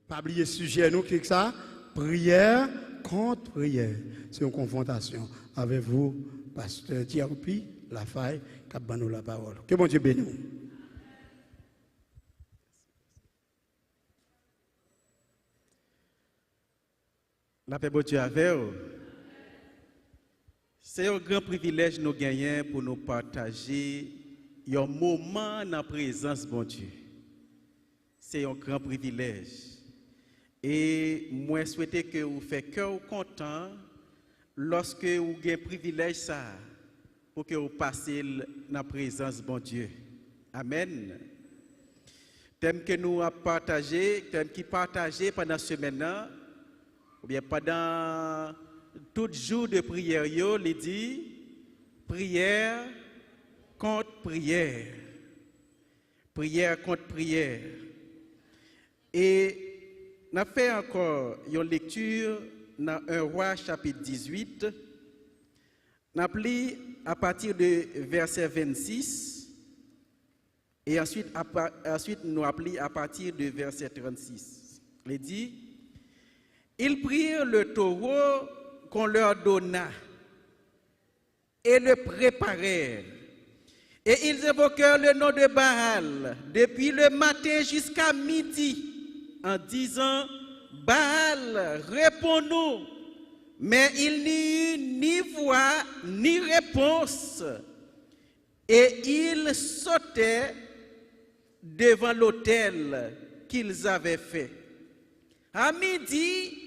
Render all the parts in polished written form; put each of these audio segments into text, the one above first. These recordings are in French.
Pas oublier sujet nous qui est ça, prière contre prière. C'est une confrontation avec vous, pasteur Thierry Lafaille, qui a donné la parole. Que bon Dieu bénisse. La paix, bon Dieu avec vous. C'est un grand privilège nous gagner pour nous partager un moment dans la présence de bon Dieu. C'est un grand privilège. Et moi, je souhaite que vous fassiez cœur content lorsque vous avez un privilège ça, pour que vous passiez dans la présence de bon Dieu. Amen. Thème que nous avons partagé, thème qui partagé pendant ce semaine, ou bien pendant tout jour de prière, il dit prière contre prière. Prière contre prière. Et on a fait encore une lecture dans 1 Roi chapitre 18. On a pris à partir de verset 26 et ensuite nous avons pris à partir de verset 36. Il dit, ils prirent le taureau qu'on leur donna et le préparèrent. Et ils évoquèrent le nom de Baal depuis le matin jusqu'à midi, en disant, Baal, réponds-nous. Mais il n'y eut ni voix, ni réponse. Et ils sautaient devant l'autel qu'ils avaient fait. À midi,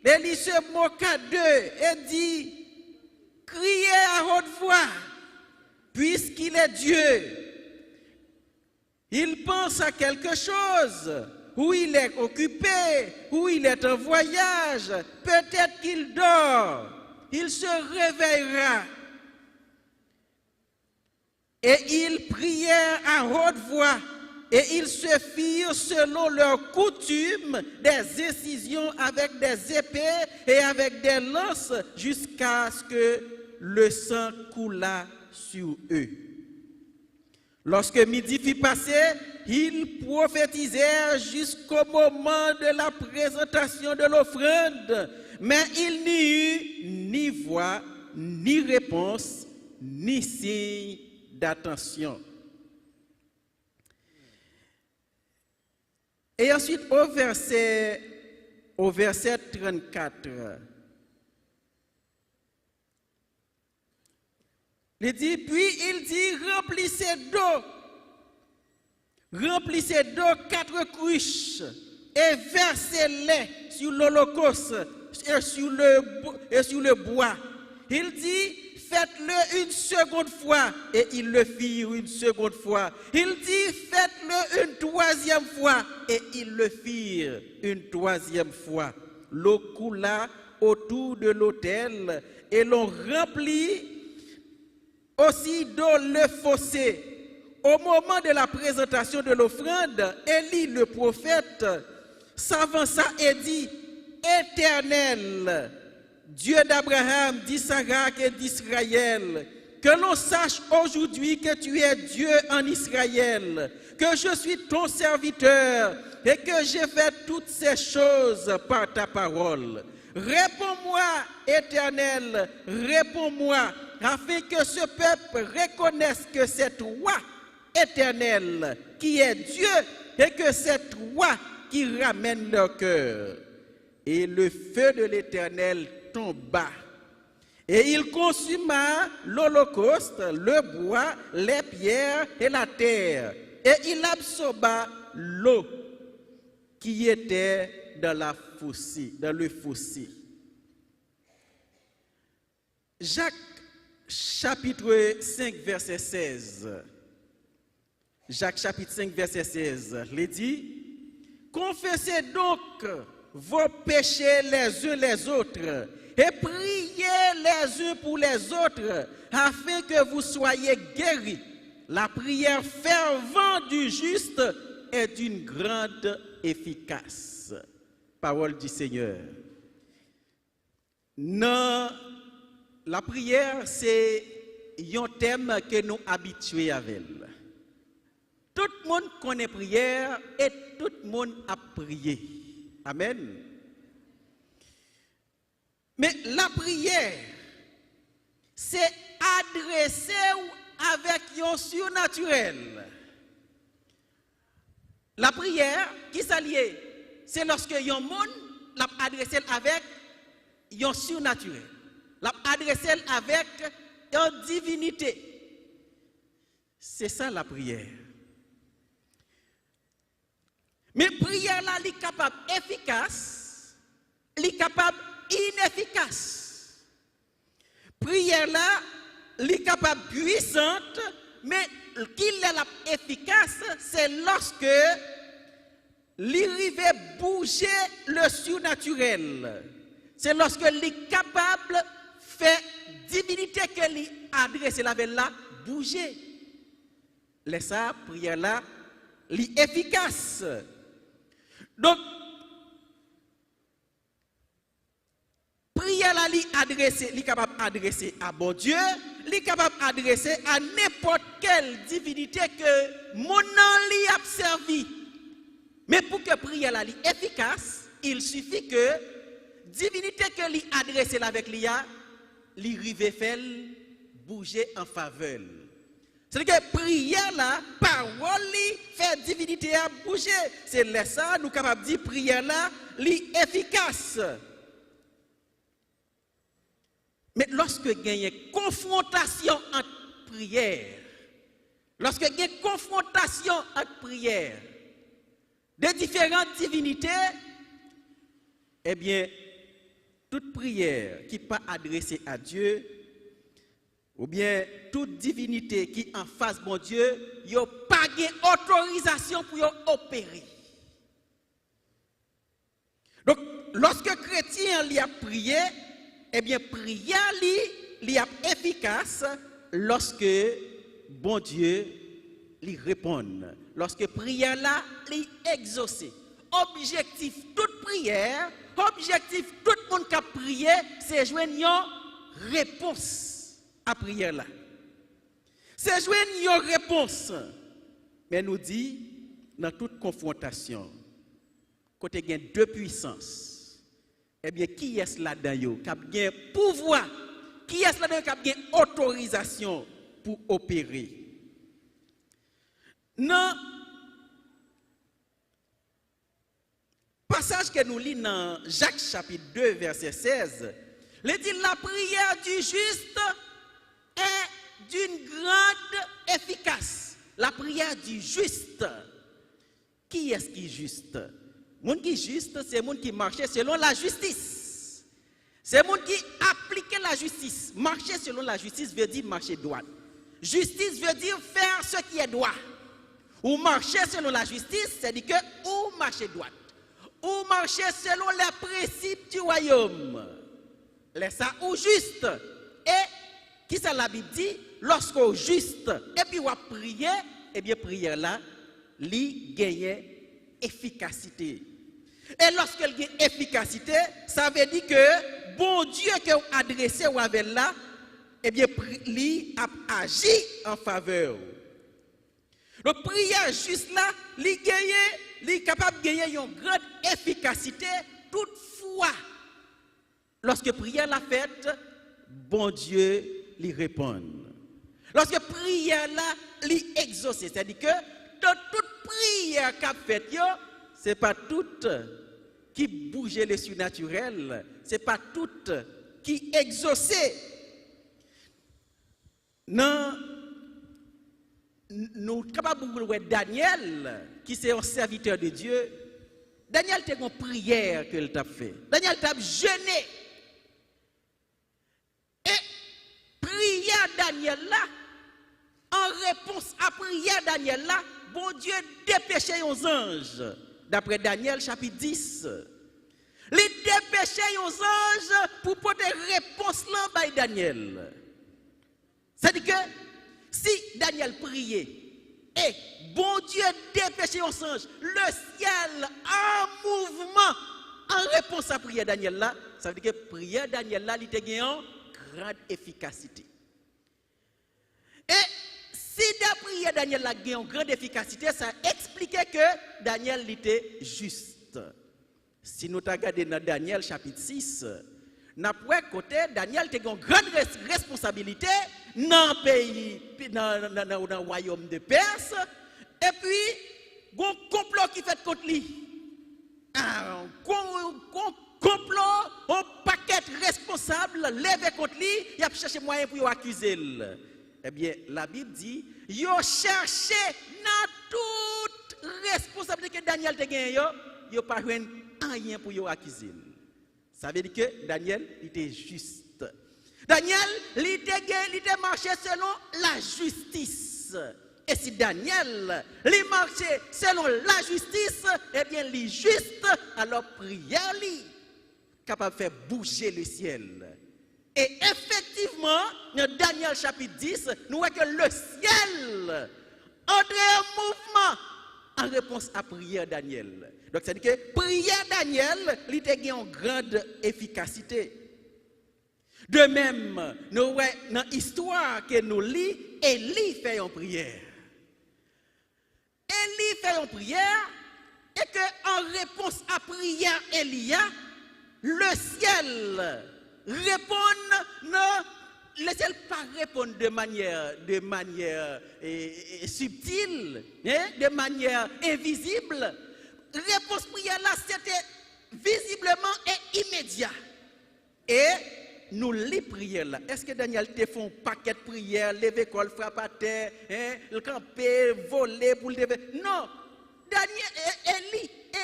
Élie se moqua d'eux et dit, criez à haute voix, puisqu'il est Dieu. Il pense à quelque chose, où il est occupé, où il est en voyage, peut-être qu'il dort, il se réveillera. Et ils prièrent à haute voix, et ils se firent selon leur coutume des incisions avec des épées et avec des lances jusqu'à ce que le sang coulât sur eux. Lorsque midi fut passé, ils prophétisèrent jusqu'au moment de la présentation de l'offrande, mais il n'y eut ni voix, ni réponse, ni signe d'attention. Et ensuite, au verset 34, il dit, puis il dit, remplissez d'eau 4 cruches et versez-les sur l'holocauste et sur le bois. Il dit, faites-le une seconde fois, et ils le firent une seconde fois. Il dit, faites-le une troisième fois, et ils le firent une troisième fois. L'eau coula autour de l'autel, et l'on remplit aussi d'eau le fossé. Au moment de la présentation de l'offrande, Élie le prophète s'avança et dit, Éternel, Dieu d'Abraham, d'Isaac et d'Israël, que l'on sache aujourd'hui que tu es Dieu en Israël, que je suis ton serviteur et que j'ai fait toutes ces choses par ta parole. Réponds-moi, Éternel, réponds-moi, afin que ce peuple reconnaisse que c'est toi, Éternel, qui est Dieu, et que c'est toi qui ramène leur cœur. Et le feu de l'Éternel tomba, et il consuma l'holocauste, le bois, les pierres et la terre, et il absorba l'eau qui était dans le fossé. Jacques chapitre 5 verset 16. Jacques chapitre 5 verset 16, il dit, confessez donc vos péchés les uns les autres et priez les uns pour les autres afin que vous soyez guéris. La prière fervente du juste est d'une grande efficace. Parole du Seigneur. Non, la prière, c'est un thème que nous habitués avec. Tout le monde connaît prière et tout le monde a prié. Amen. Mais la prière, c'est adresser avec un surnaturel. La prière, qui s'allie, c'est lorsque un monde l'a adressé avec un surnaturel. L'a adressé avec une divinité. C'est ça la prière. Mais prière là, elle est capable efficace, elle est capable inefficace. Prière là, elle est capable puissante, mais qu'il est efficace, c'est lorsque l'arrivée bouger le surnaturel. C'est lorsque est capable de faire divinité que lui adresse la veille là bouger. Laisse ça, prière là, est efficace. Donc, prière là, est capable d'adresser à bon Dieu, est capable d'adresser à n'importe quelle divinité que mon nom lui a servi. Mais pour que prière là soit efficace, il suffit que divinité que lui adresse avec l'IA, lui rive fait bouger en faveur. C'est-à-dire que prière là, parole li fait divinité à bouger. C'est là ça nous capable de dire prière là, li efficace. Mais lorsque il y a une confrontation entre prière, lorsque il y a une confrontation entre prière de différentes divinités, eh bien, toute prière qui n'est pas adressée à Dieu, ou bien toute divinité qui en face bon Dieu, il n'y a pas d'autorisation pour opérer. Donc, lorsque chrétien lui a prié, eh bien, prière lui est efficace lorsque bon Dieu lui répond. Lorsque prière là, lui exauce. Objectif toute prière, objectif tout le monde qui a prié, c'est joindre une réponse à prière là. C'est joindre une réponse. Mais nous dit, dans toute confrontation, côté il y a deux puissances. Eh bien, qui est là-dedans qui a bien pouvoir, qui est là-dedans qui a bien autorisation pour opérer? Non. Passage que nous lisons dans Jacques chapitre 2, verset 16, il dit la prière du juste est d'une grande efficace. La prière du juste. Qui est-ce qui est juste? Le monde qui est juste, c'est le monde qui marche selon la justice. C'est le monde qui applique la justice. Marcher selon la justice veut dire marcher droit. Justice veut dire faire ce qui est droit. Ou marcher selon la justice, c'est-à-dire que ou marcher droit. Ou marcher selon les principes du royaume. Laisse ça ou juste. Et, qui ça la Bible dit? Lorsqu'on juste, et puis on prier, et bien prière là, li gagne efficacité. Et lorsqu'elle gagne efficacité, ça veut dire que bon Dieu qui a adressé ou avec là, et bien li a agi en faveur. Donc prière juste là, li gagne, li capable de gagner une grande efficacité toutefois. Lorsque prière la faite, bon Dieu lui répond. Lorsque prière là, lui exauce, c'est-à-dire que dans toute prière qu'a faite, ce n'est pas toute qui bougeait le surnaturel, ce n'est pas toute qui exauçait. Non, nous sommes capables de voir Daniel, qui est un serviteur de Dieu. Daniel a une prière qu'il a fait. Daniel a jeûné. Et prière Daniel là, en réponse à prière Daniel là, bon Dieu dépêchait aux anges. D'après Daniel chapitre 10. Les dépêchait aux anges pour porter réponse là par Daniel. C'est-à-dire que si Daniel priait et bon Dieu dépêchait aux anges, le ciel en mouvement en réponse à prière Daniel là, ça veut dire que prière Daniel là, il était en grande efficacité. Et si la prière Daniel là a une grande efficacité, ça expliquait que Daniel était juste. Si nous regardons dans Daniel chapitre 6, nous avons côté Daniel a une grande responsabilité dans le pays, dans le royaume de Perse, et puis, il y a un complot qui fait contre lui. Un complot, un paquet responsable levé contre lui, il a cherché moyen pour accuser. Eh bien, la Bible dit, il a cherché dans toute responsabilité que Daniel a gagné, il n'a pas rien pour accuser. Ça veut dire que Daniel était juste. Daniel, il était marché selon la justice. Et si Daniel, il marchait selon la justice, eh bien, il est juste, alors prière, il capable de faire bouger le ciel. Et effectivement, dans Daniel chapitre 10, nous voyons que le ciel entre en mouvement en réponse à prière Daniel. Donc, ça veut dire que prière Daniel, il a une grande efficacité. De même, nous voyons dans l'histoire que nous lisons, Élie fait une prière. Élie fait une prière et qu'en réponse à prière Élia, le ciel répond, non, le ciel pas répond de manière subtile, hein, de manière invisible. Réponse prière là, c'était visiblement et immédiat. Et nous les prières là. Est-ce que Daniel te fait un paquet de prières, lever col, frappe à terre, hein, le camper, voler pour le lever? Non. Daniel,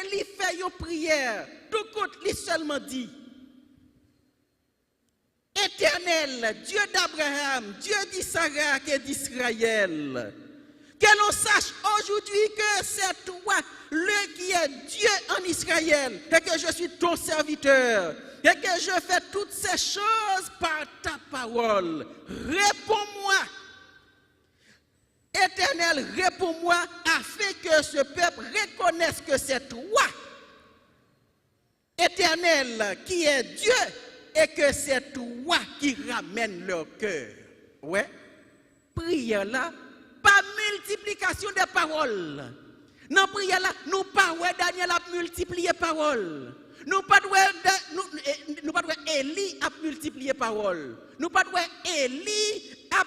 Élie fait une prière. Tout compte, il seulement dit, Éternel, Dieu d'Abraham, Dieu d'Isaac et d'Israël, que l'on sache aujourd'hui que c'est toi, le qui est Dieu en Israël, et que je suis ton serviteur, et que je fais toutes ces choses par ta parole. Réponds-moi. Éternel, réponds-moi afin que ce peuple reconnaisse que c'est toi, Éternel, qui est Dieu, et que c'est toi qui ramène leur cœur. Ouais, prière là, pas multiplication des paroles. Dans prière là, nous pas ouais Daniel a multiplié paroles. Nous pas ouais Élie a multiplié paroles. Nous pas ouais Élie a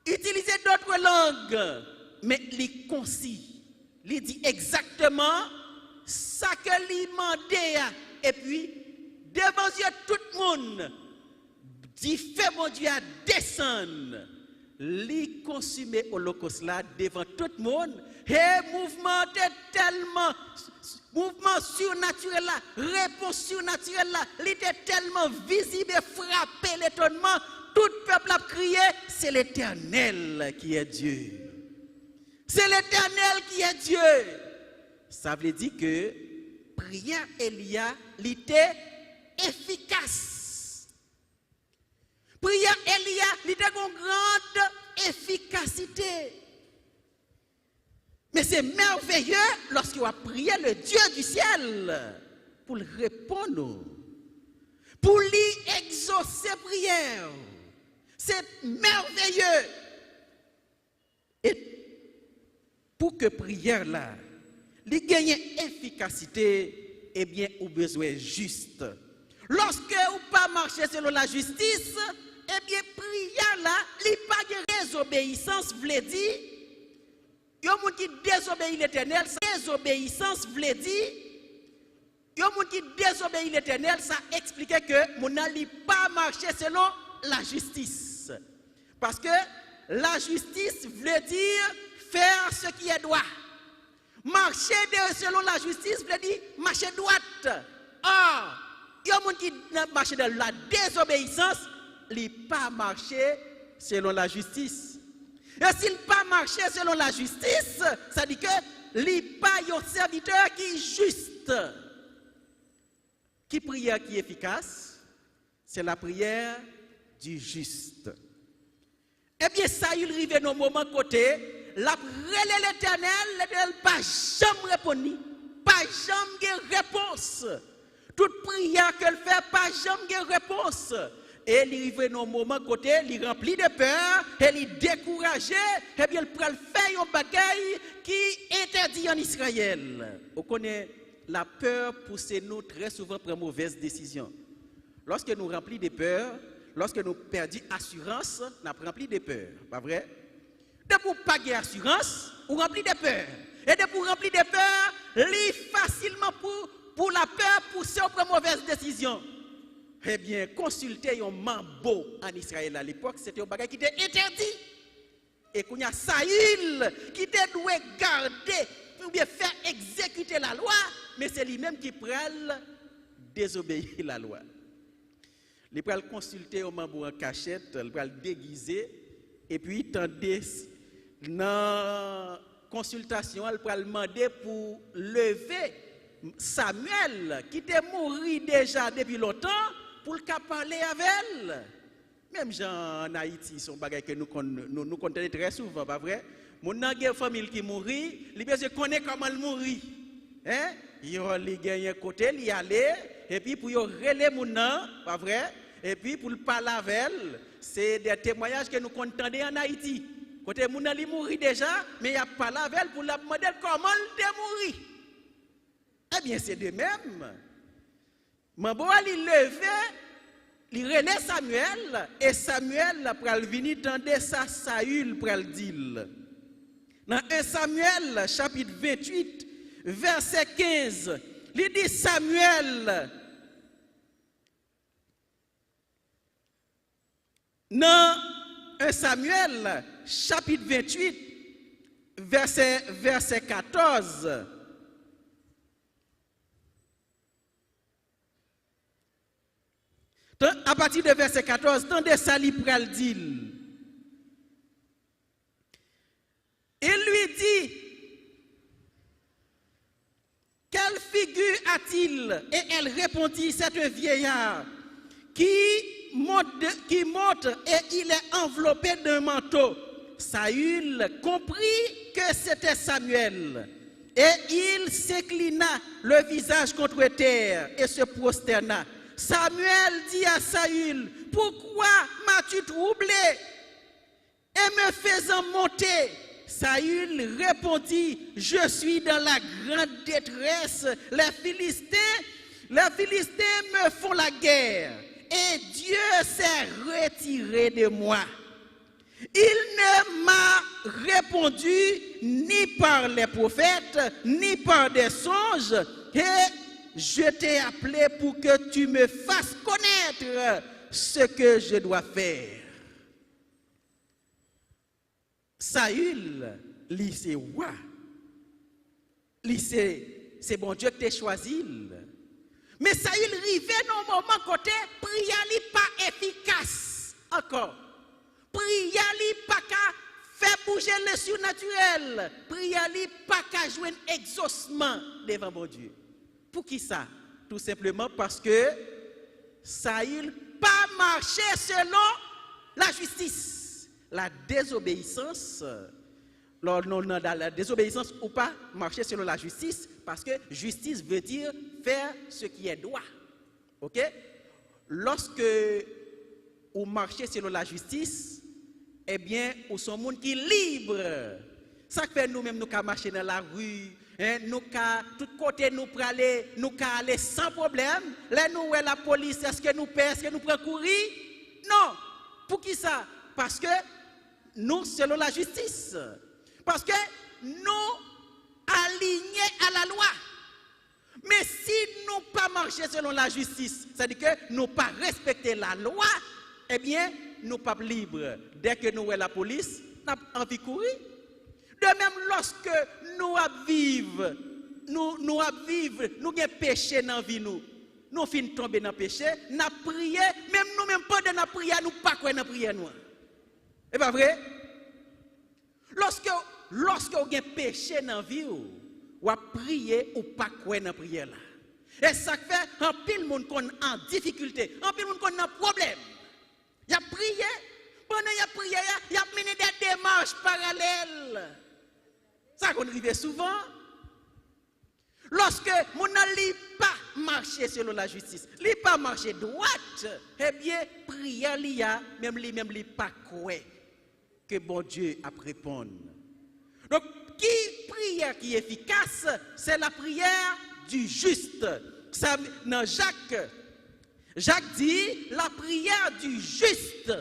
utilisé d'autres langues, mais il concis. Il dit exactement ça que lui demandait et puis devant Dieu tout le monde dit fait mon Dieu à descendre. Li consumé holocauste là devant tout le monde et mouvement surnaturel là, réponse surnaturelle là, il était tellement visible et frappé l'étonnement, tout le peuple a crié, c'est l'Éternel qui est Dieu. C'est l'Éternel qui est Dieu. Ça veut dire que prière Élia était efficace. Prière Élia, il était une grande efficacité. Mais c'est merveilleux lorsqu'on a prié le Dieu du ciel pour le répondre, pour lui exaucer prière. C'est merveilleux. Et pour que prière là, lui gagne efficacité, eh bien, au besoin juste. Lorsque vous pas marcher selon la justice, eh bien, prière là, il n'y a pas de désobéissance, voulait dire, il y a des gens qui désobéissent l'éternel, désobéissance, voulait dire, il y a des gens qui désobéissent l'éternel, ça expliquait que mon n'allait pas marcher selon la justice. Parce que la justice voulait dire faire ce qui est droit. Marcher selon la justice veut dire marcher droite. Or, il y a des gens qui marchent dans la désobéissance, ils ne pas marcher selon la justice. Et s'il pas marcher selon la justice, ça dit que il pas un serviteur qui est juste. Qui prière qui est efficace? C'est la prière du juste. Eh bien, ça, il arrive dans le moment côté, la prière l'Éternel, l'Éternel pas jamais répondu, pas jamais réponse. Toute prière qu'elle fait, pas jamais réponse. Et il arrive dans le moment côté, il remplit de peur, et il découragé, et bien il peut faire un bagage qui interdit en Israël. Vous connaissez la peur pousse nous très souvent à prendre mauvaises décisions. Lorsque nous remplissons de peurs, lorsque nous perdons assurance, nous remplis de peurs. Pas vrai? De pour pas gagner assurance, on remplit de peurs. Et de pour remplir de peurs, lit facilement pour la peur pousser à prendre mauvaises décisions. Eh bien, consulter un mambo en Israël à l'époque, c'était un bagage qui était interdit. Et qu'on y a Saül qui était doué garder ou bien faire exécuter la loi, mais c'est lui-même qui prend désobéir la loi. Il prend consulter un mambo en cachette, il prend déguiser, et puis tandis dans consultation, il prend demander pour lever Samuel qui était mort déjà depuis longtemps pour le parler avec elle. Même gens en Haïti, son bagage que nous connaissons très souvent, pas vrai? Mon une famille qui mourit, il besoin connaître comment elle mourit. Hein? Il gagne un côté, il y aller et puis pour relayer mon nom, pas vrai? Et puis pour le parler avec elle, c'est des témoignages que nous entendons en Haïti. Côté mon il mourit déjà, mais il a parlé avec elle pour la demander comment elle est mourit. Eh bien, c'est de même. Mambo il levé, il relève Samuel, et Samuel pral venir tendre ça Saül pral dire. Dans 1 Samuel chapitre 28 verset 15, il dit Samuel dans 1 Samuel chapitre 28 verset 14. À partir de verset 14, tendez ça li pral dit. Il lui dit, quelle figure a-t-il? Et elle répondit, c'est un vieillard qui monte et il est enveloppé d'un manteau. Saül comprit que c'était Samuel et il s'inclina le visage contre terre et se prosterna. Samuel dit à Saül, pourquoi m'as-tu troublé et me faisant monter? Saül répondit, je suis dans la grande détresse. Les Philistins me font la guerre et Dieu s'est retiré de moi. Il ne m'a répondu ni par les prophètes, ni par des songes, et je t'ai appelé pour que tu me fasses connaître ce que je dois faire. Saül, lui c'est roi. Lui c'est bon Dieu qui t'a choisi. Mais Saül arrivé dans un moment côté, prière n'est pas efficace encore. Prière n'est pas qu'à faire bouger le surnaturel. Prière n'est pas qu'à jouer un exaucement devant mon Dieu. Pour qui ça? Tout simplement parce que Saül pas marché selon la justice. La désobéissance, la désobéissance ou pas marcher selon la justice, parce que justice veut dire faire ce qui est droit. Ok? Lorsque vous marchez selon la justice, eh bien, vous sommes monde qui est libre. Ça fait nous-mêmes, nous pouvons marcher dans la rue, hein, nous pouvons, tout côté, nous pouvons aller sans problème. Là, nous, la police, est-ce que nous payons, est-ce que nous prenons courir? Non. Pour qui ça? Parce que nous, selon la justice, parce que nous alignés à la loi. Mais si nous pas marcher selon la justice, c'est-à-dire que nous pas respecter la loi, eh bien, nous pas libres. Dès que nous voyons la police, nous avons envie de courir. De même, lorsque nous vivons, nous avons péché dans la vie, nous finissons tomber dans le péché, nous avons prié, même nous-mêmes pendant la prière, nous pas quoi dans la prière. C'est pas vrai? Lorsque vous avez péché dans la vie, vous priez ou pas quoi dans la prière. Et ça fait un pile monde en difficulté, un pile monde en problème. Il a prié, pendant qu'il a prié, il a mené des démarches parallèles. Ça qu'on arrive souvent. Lorsque mon n'a pas marché selon la justice, il pas marché droite, eh bien, prière li a, même li pas quoi que bon Dieu a répondre. Donc, qui prière qui est efficace, c'est la prière du juste. Dans Jacques dit, la prière du juste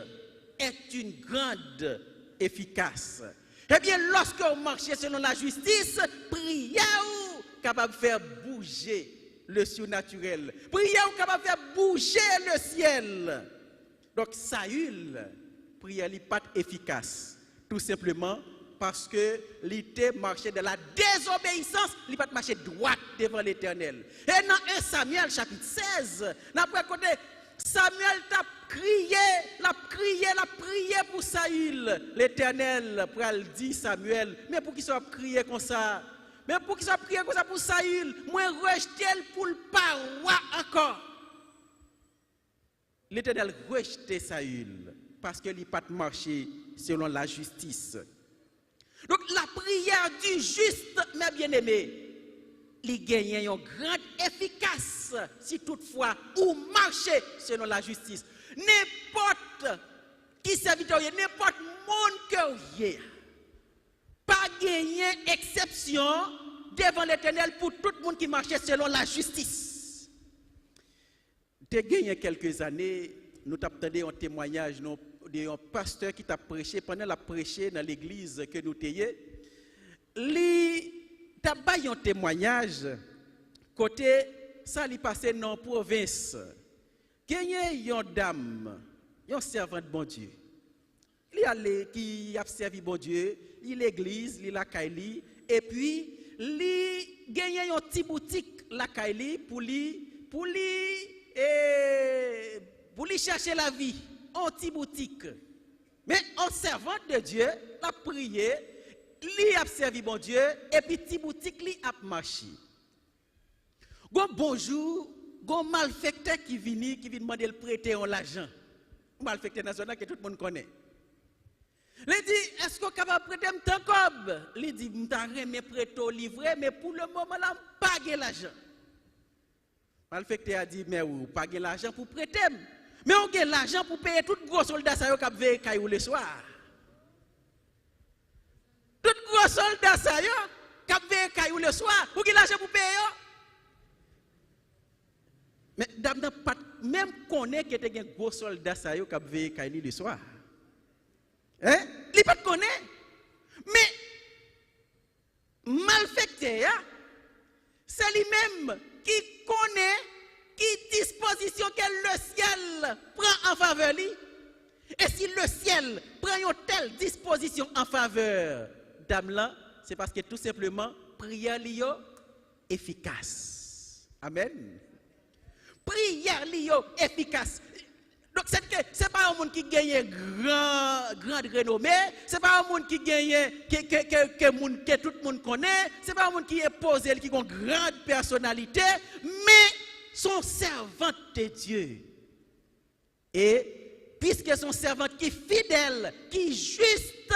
est une grande efficace. Eh bien, lorsque vous marchez selon la justice, prière ou capable de faire bouger le surnaturel. Prière ou capable de faire bouger le ciel. Donc, Saül, prière n'est pas efficace. Tout simplement parce que l'ité marchait de la désobéissance, il n'a pas marché droit devant l'Éternel. Et dans 1 Samuel chapitre 16, après côté, Samuel t'a crié pour Saül. L'Éternel pral dit Samuel, mais pour qu'il soit crié comme ça, pour Saül, moi rejeté pour le pas roi encore. L'Éternel rejeté Saül parce qu'il n'a pas marché selon la justice. Donc la prière du juste, mes bien-aimés, il gagne une grande efficace si toutefois ou marcher selon la justice. N'importe qui serviteur, n'importe monde que vous ayez, pas gagner exception devant l'Éternel pour tout le monde qui marchait selon la justice. Tu as gagné quelques années, nous avons entendu un témoignage d'un pasteur qui t'a prêché, pendant la prêché dans l'église que nous ayons. Il t'a fait un témoignage, côté ça lui passé dans la province. Il y a une dame, une servante bon Dieu. Il y a qui a servi bon Dieu, il l'église, il la Kaili, et puis il gagne une petite boutique la Kaili pour lui chercher la vie, une petite boutique. Mais en servante de Dieu, la prié, lui a servi bon Dieu, et puis petite boutique lui a marché. Bonjour, un malfecteur qui vient demander de prêter l'argent. Un malfecteur national que tout le monde connaît. Il dit, est-ce qu'on est capable de prêter un temps comme? Il dit, je vais prêter au livret, mais pour le moment, je ne pas l'argent. Le malfecteur a dit, mais vous n'avez pas l'argent pour prêter. Mais on a l'argent pour payer tout gros soldat qui a veillé caillou le soir. Tout gros soldat qui a veillé caillou le soir, vous avez l'argent pour payer. Mais dame n'a pas même connaît que des gros soldats qui a veillé caillou le soir. Hein? Il pas connaît. Mais malfecteur, c'est lui-même qui connaît qui disposition que le ciel prend en faveur lui. Et si le ciel prend une telle disposition en faveur dame là, c'est parce que tout simplement prière li yo efficace. Amen. Prière li yo efficace. Donc c'est pas un monde qui gagne grande renommée, c'est pas un monde qui gagne que tout le monde connaît, c'est pas un monde qui est posé qui a une grande personnalité, mais son servante de Dieu. Et puisque son servante qui est fidèle, qui est juste,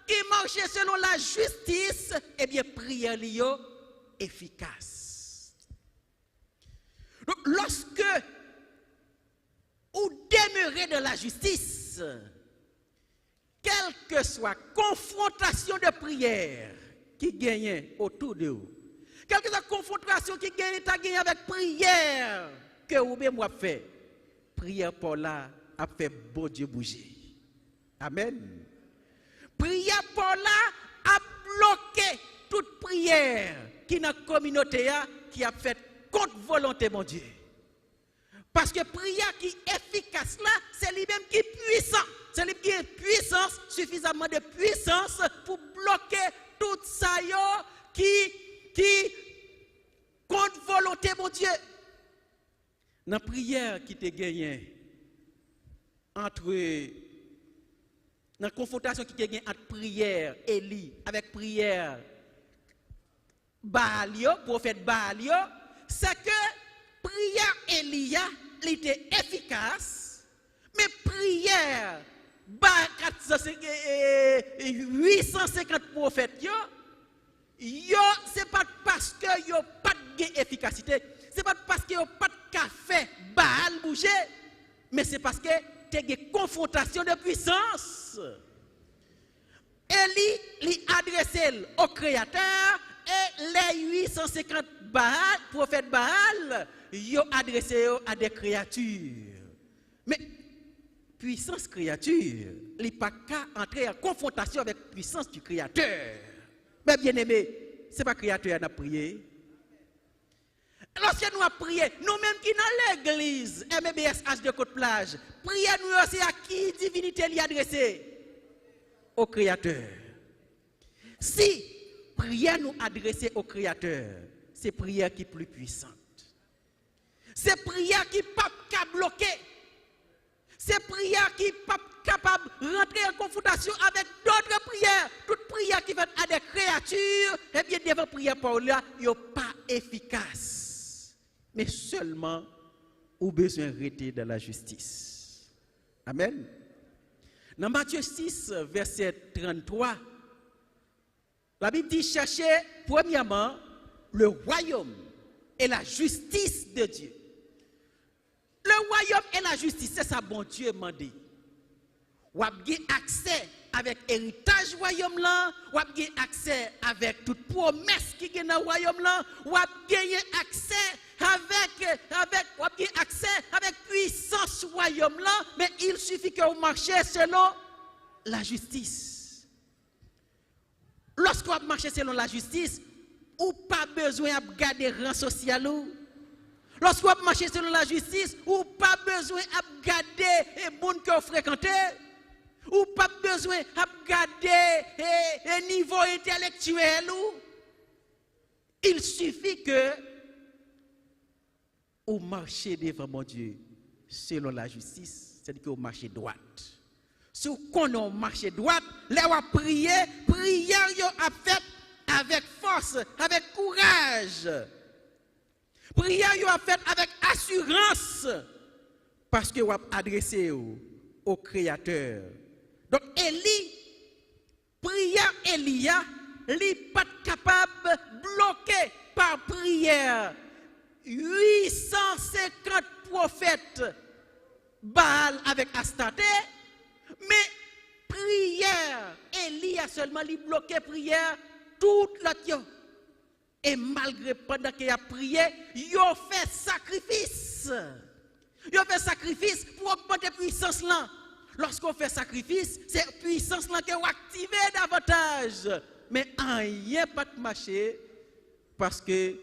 qui marche selon la justice, eh bien prière li yo efficace. Donc lorsque ou demeurer dans la justice, quelle que soit confrontation de prière qui gagne autour de vous, quelle que soit confrontation qui gagne avec prière que vous même fait, prière pour là a fait bon Dieu bouger. Amen. Prière pour là a bloqué toute prière qui dans la communauté qui a fait contre volonté mon Dieu. Parce que prière qui est efficace là, c'est lui-même qui est puissant. C'est lui qui a puissance, suffisamment de puissance pour bloquer tout ça qui contre volonté mon Dieu. Dans la prière qui te gagne entre dans la confrontation qui te gagne entre prière Élie avec prière Baalio, prophète Baalio, c'est que prière Elia était efficace, mais prière 850 prophètes, c'est pas parce que yo pas d'efficacité, c'est pas parce que yo pas de café Baal bouger, mais c'est parce que tu as une confrontation de puissance. Élie lui adressé au Créateur et les 850 Baal, prophètes Baal, ils ont adressé à des créatures. Mais puissance créature, il n'est pas qu'à entrer en confrontation avec la puissance du Créateur. Mais bien aimé, ce n'est pas le Créateur qui a prié. Lorsque nous avons prié, nous-mêmes qui dans l'église, MBSH de Côte-Plage, prions nous aussi à qui divinité l'y adressée? Au Créateur. Si prière nous adressée au Créateur, c'est prière qui est plus puissante. C'est prière qui n'est pas bloquer. C'est prière qui n'est pas capable de rentrer en confrontation avec d'autres prières. Toute prière qui va à des créatures, eh bien, devant prière pour là, il n'est pas efficace. Mais seulement, au besoin de rester dans la justice. Amen. Dans Matthieu 6, verset 33, la Bible dit cherchez premièrement le royaume et la justice de Dieu. Le royaume et la justice, c'est ça bon Dieu m'a dit. Ou avez accès avec héritage royaume là, ou avez accès avec toute promesse qui est dans le royaume là, ou avez accès avec puissance royaume là, mais il suffit que vous marchiez selon la justice. Lorsque vous marchez selon la justice, ou pas besoin de garder rang social ou. Lorsque vous marchez selon la justice, ou pas besoin de garder les gens que vous fréquentez, ou pas besoin de garder un niveau intellectuel. Il suffit que vous marchez devant mon Dieu selon la justice, c'est-à-dire que vous marchez droite. Si vous connaissez marcher droite, là vous priez, prière a fait avec force, avec courage. Prière a fait avec assurance parce que vous avez adressé au Créateur. Donc Élie, prière Élia, il n'est pas capable de bloquer par prière 850 prophètes Baal avec Astarté, mais prière Élie a seulement bloqué prière toute la tio. Et malgré pendant qu'il a prié, il a fait sacrifice. Il a fait sacrifice pour augmenter puissance là. Lorsqu'on fait sacrifice, c'est puissance là qui est activée davantage. Mais rien pas de marché parce que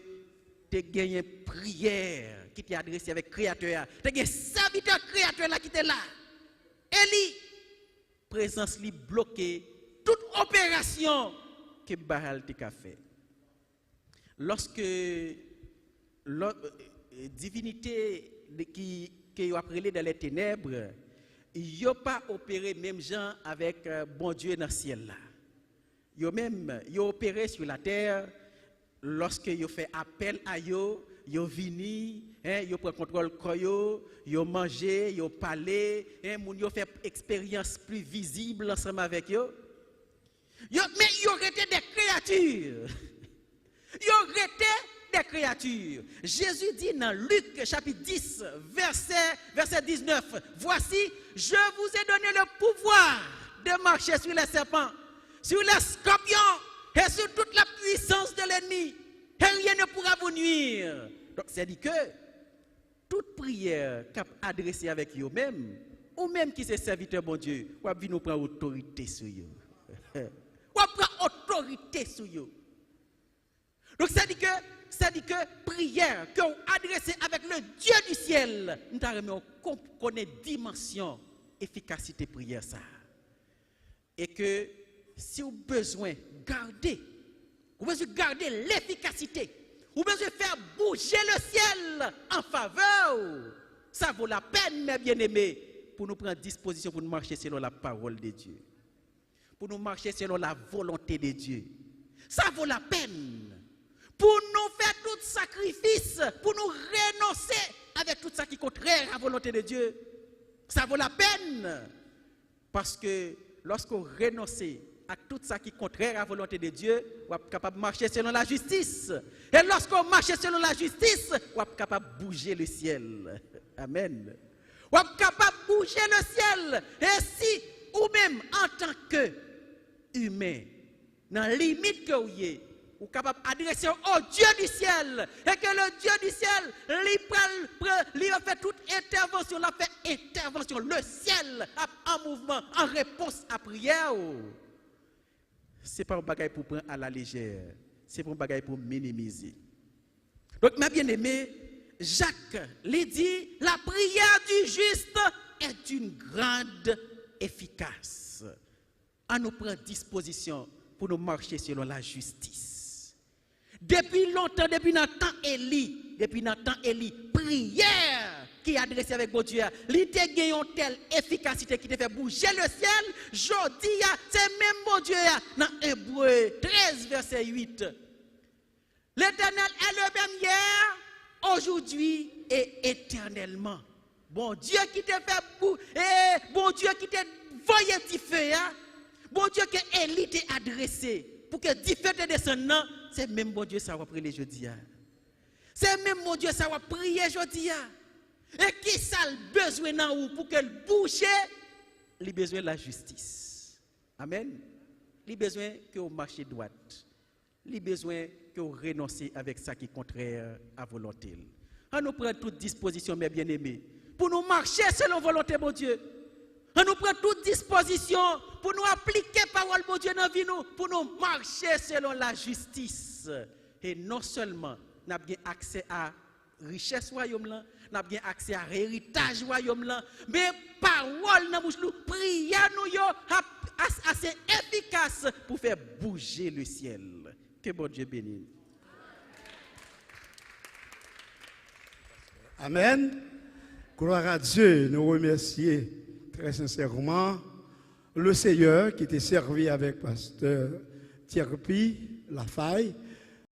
tu as gagné prière qui t'est adressée avec Créateur. Tu as gagné serviteur Créateur là qui était là. Élie, présence li bloquée toute opération que Baal t'a fait. Lorsque la divinité qui est appelée dans les ténèbres, il n'a pas opéré même gens avec bon Dieu dans le ciel. Il a opéré sur la terre lorsque il fait appel à eux, il vini, il prend contrôle de eux, il mangé, il parlé, il fait expérience plus visible ensemble avec eux. Mais il aurait été des créatures. Il aurait été des créatures. Jésus dit dans Luc chapitre 10, verset 19, voici, je vous ai donné le pouvoir de marcher sur les serpents, sur les scorpions et sur toute la puissance de l'ennemi. Et rien ne pourra vous nuire. Donc, c'est dit que toute prière cap adressée avec vous-même, ou même qui c'est serviteur bon Dieu, ou bien nous prendre autorité sur vous. Ou prendre autorité sur vous. Donc, ça dit que prière que vous adressez avec le Dieu du ciel, nous connaissons dimension, efficacité prière ça. Et que si vous avez besoin de garder, vous avez besoin de garder l'efficacité, vous avez besoin de faire bouger le ciel en faveur, ça vaut la peine, mes bien-aimés, pour nous prendre disposition pour nous marcher selon la parole de Dieu. Pour nous marcher selon la volonté de Dieu. Ça vaut la peine. Pour nous faire tout sacrifice, pour nous renoncer avec tout ça qui est contraire à la volonté de Dieu. Ça vaut la peine. Parce que lorsqu'on renonce à tout ça qui est contraire à la volonté de Dieu, on est capable de marcher selon la justice. Et lorsqu'on marche selon la justice, on est capable de bouger le ciel. Amen. On est capable de bouger le ciel. Et si, ou même en tant que humain, dans la limite que vous avez, ou capable d'adresser au Dieu du ciel, et que le Dieu du ciel, lui a fait toute intervention, l'a fait intervention, le ciel en mouvement, en réponse à prière. Ce n'est pas un bagage pour prendre à la légère, c'est pas un bagage pour minimiser. Donc, mes bien-aimés, Jacques lui dit, la prière du juste est une grande efficace. À nous prendre disposition pour nous marcher selon la justice. Depuis longtemps, depuis notre temps Élie, prière qui est adressée avec mon Dieu, il te gagne une telle efficacité qui te fait bouger le ciel. Jodi, c'est même mon Dieu dans Hébreux 13, verset 8. L'Éternel est le même hier, aujourd'hui et éternellement. Bon Dieu qui te fait bouger, bon Dieu qui te voyait du feu, bon Dieu que Élie t'a adressé pour que du feu te descende, c'est même bon Dieu ça va prier jeudi. C'est même mon Dieu ça va prier jeudi. Et qui ça le besoin dans ou pour que le boucher, il a besoin de la justice. Amen. Il a besoin que vous marchiez droite. Il a besoin que vous renoncez avec ça qui est contraire à volonté. On nous prend toute disposition, mes bien-aimés, pour nous marcher selon volonté, mon Dieu. On nous prend toute disposition pour nous appliquer parole, mon Dieu, dans la vie, pour nous marcher selon la justice. Et non seulement, nous avons accès à la richesse royaume, nous avons accès à l'héritage royaume, mais parole dans bouche nous, prière nous assez efficace pour faire bouger le ciel. Que bon Dieu bénisse. Amen. Gloire à Dieu. Nous remercions très sincèrement le Seigneur qui était servi avec pasteur Thierry Lafaille.